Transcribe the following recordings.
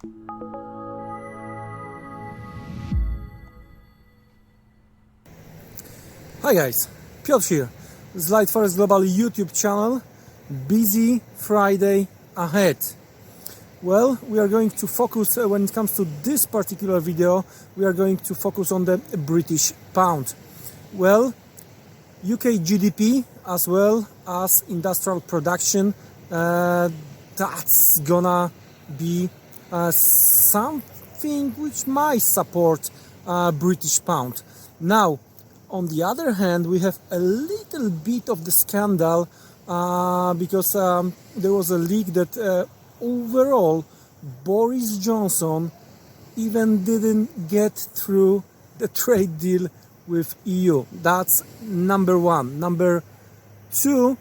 Hi guys, Piotr here. This is Liteforex Global YouTube channel. Busy Friday ahead. Well, we are going to focus, when it comes to this particular video, we are going to focus on the British pound. Well, UK GDP as well as industrial production, that's gonna be something which might support British pound. Now, on the other hand, we have a little bit of the scandal because there was a leak that overall Boris Johnson even didn't get through the trade deal with EU. That's number one. Number two,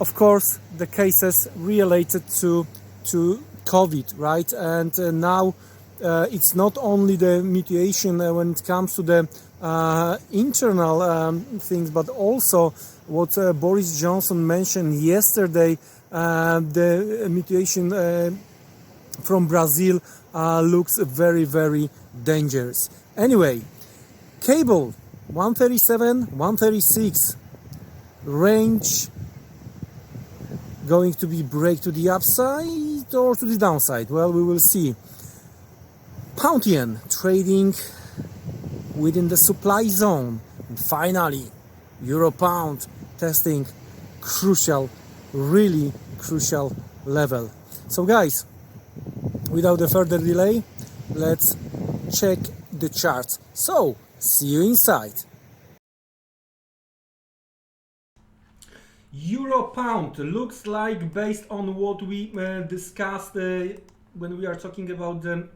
of course, the cases related to COVID, right? And now it's not only the mutation when it comes to the internal things, but also what Boris Johnson mentioned yesterday, the mutation from Brazil looks very, very dangerous. Anyway, cable 137, 136 range going to be break to the upside or to the downside? Well, we will see. Pound yen trading within the supply zone, and finally euro pound testing crucial, really crucial level. So guys, without a further delay, let's check the charts. So see you inside. Euro pound looks like, based on what we discussed when we are talking about the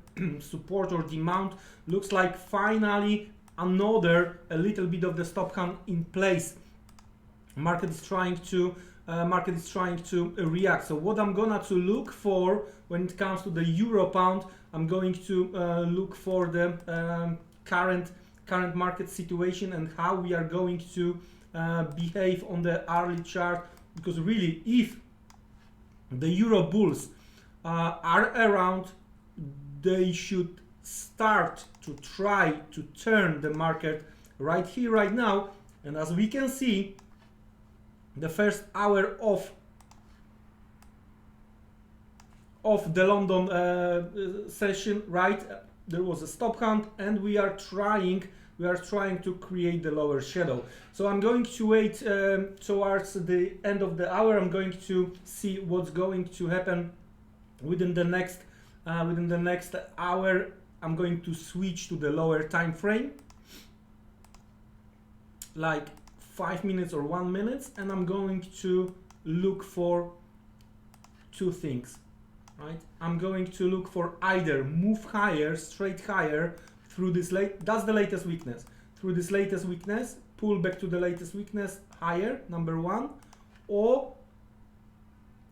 support or demand, looks like finally another a little bit of the stop hand in place. Market is trying to react. So what I'm gonna to look for when it comes to the euro pound, I'm going to look for the current market situation and how we are going to behave on the hourly chart, because really, if the euro bulls are around, they should start to try to turn the market right here, right now. And as we can see, the first hour of the London session, right, there was a stop hand, and we are trying to create the lower shadow. So I'm going to wait towards the end of the hour. I'm going to see what's going to happen within the next hour. I'm going to switch to the lower time frame, like 5 minutes or 1 minute, and I'm going to look for two things, right? I'm going to look for either move higher, straight higher through this that's the latest weakness, through this latest weakness, pull back to the latest weakness higher, number one, or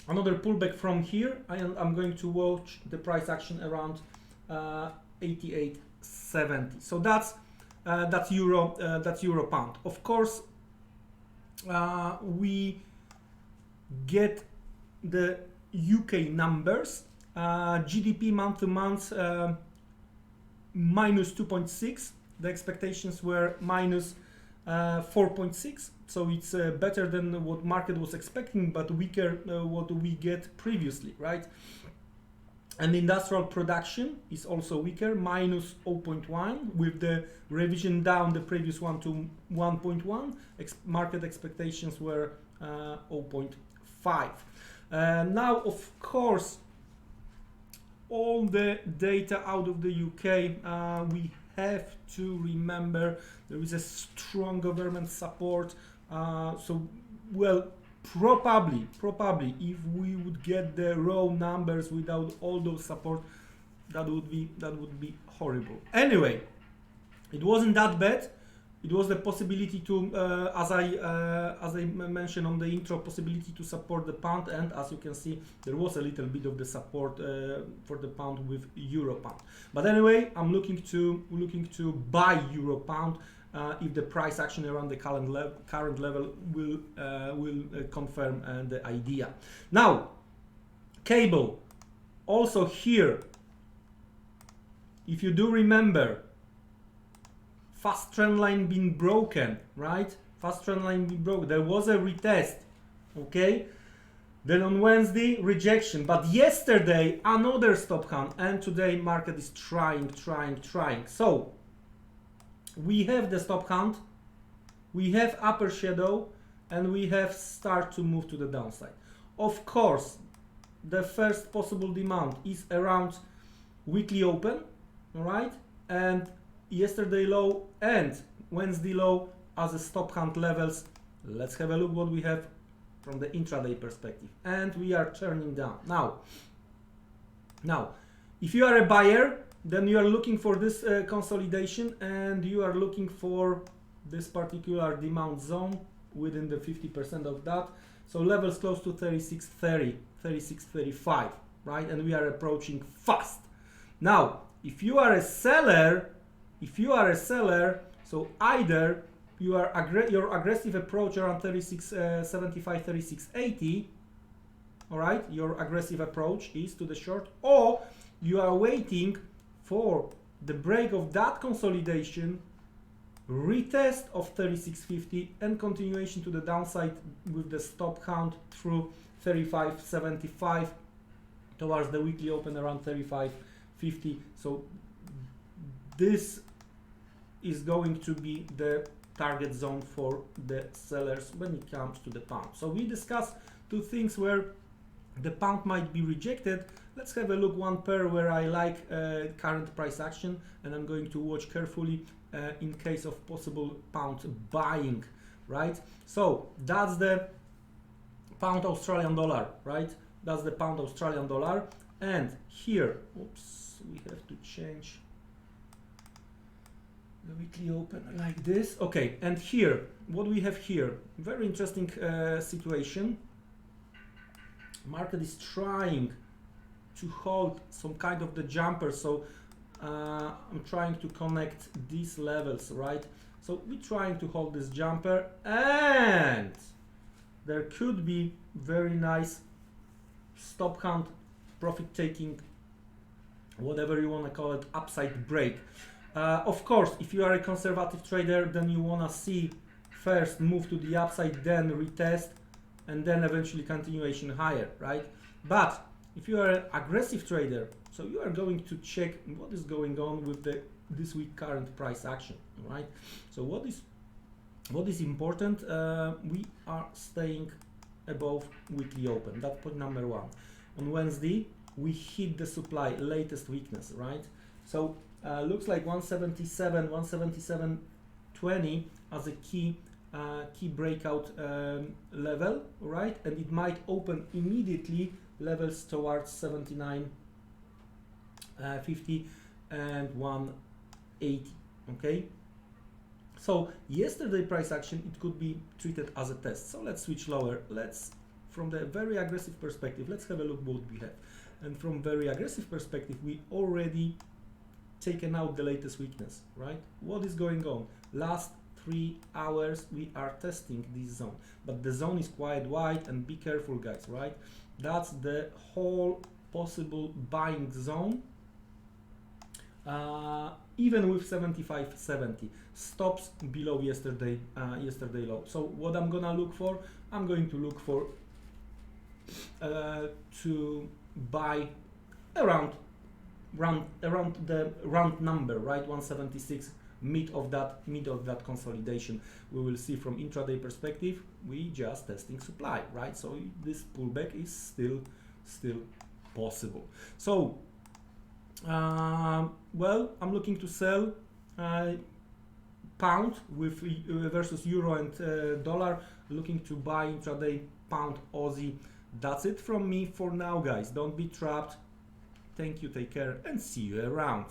another pullback from here. I'm going to watch the price action around 88.70. So that's euro pound. Of course, we get the UK numbers. GDP month to month minus 2.6. The expectations were minus 4.6. So it's better than what market was expecting, but weaker what we get previously, right? And industrial production is also weaker, minus 0.1, with the revision down the previous one to 1.1. Market expectations were 0.5. Now, of course, all the data out of the UK, we have to remember there is a strong government support. So, well, probably if we would get the raw numbers without all those support, that would be horrible. Anyway, it wasn't that bad. It was the possibility to, as I mentioned on the intro, possibility to support the pound, and as you can see, there was a little bit of the support for the pound with euro pound. But anyway, I'm looking to buy euro pound if the price action around the current level will confirm the idea. Now, cable, also here if you do remember, fast trend line being broken, right? Fast trend line being broken. There was a retest, okay? Then on Wednesday, rejection. But yesterday, another stop hunt. And today, market is trying. So, we have the stop hunt. We have upper shadow. And we have start to move to the downside. Of course, the first possible demand is around weekly open. All right? And yesterday low and Wednesday low as a stop hunt levels. Let's have a look what we have from the intraday perspective, and we are turning down now. If you are a buyer, then you are looking for this consolidation, and you are looking for this particular demand zone within the 50% of that. So levels close to 36.30, 36.35, right? And we are approaching fast. Now, if you are a seller, so either your aggressive approach around 36.75, 36.80, all right, your aggressive approach is to the short, or you are waiting for the break of that consolidation, retest of 36.50 and continuation to the downside with the stop count through 35.75 towards the weekly open around 35.50. So this is going to be the target zone for the sellers when it comes to the pound. So we discussed two things where the pound might be rejected. Let's have a look one pair where I like current price action, and I'm going to watch carefully in case of possible pound buying, right? So that's the pound Australian dollar, right? That's the pound Australian dollar. And here, oops, we have to change the weekly open like this. Okay, and here, what we have here, very interesting situation. Market is trying to hold some kind of the jumper, so I'm trying to connect these levels, right? So we're trying to hold this jumper, and there could be very nice stop count, profit taking, whatever you want to call it, upside break. Of course, if you are a conservative trader, then you want to see first move to the upside, then retest, and then eventually continuation higher, right? But if you are an aggressive trader, so you are going to check what is going on with this week current price action, right? So what is important? We are staying above weekly open. That's point number one. On Wednesday, we hit the supply latest weakness, right? So looks like 177.20 as a key breakout level, right? And it might open immediately levels towards 79.50 and 180. Okay, so yesterday price action, it could be treated as a test. So let's switch lower. Let's, from the very aggressive perspective, let's have a look what we have. And from very aggressive perspective, we already taken out the latest weakness, right? What is going on? Last 3 hours we are testing this zone, but the zone is quite wide, and be careful guys, right? That's the whole possible buying zone, even with 75.70 stops below yesterday low. So what I'm gonna look for, I'm going to look for to buy around the round number, right? 176, mid of that consolidation. We will see from intraday perspective, we just testing supply, right? So this pullback is still possible. So well, I'm looking to sell pound with versus euro and dollar, looking to buy intraday pound Aussie. That's it from me for now guys. Don't be trapped. Thank you, take care, and see you around.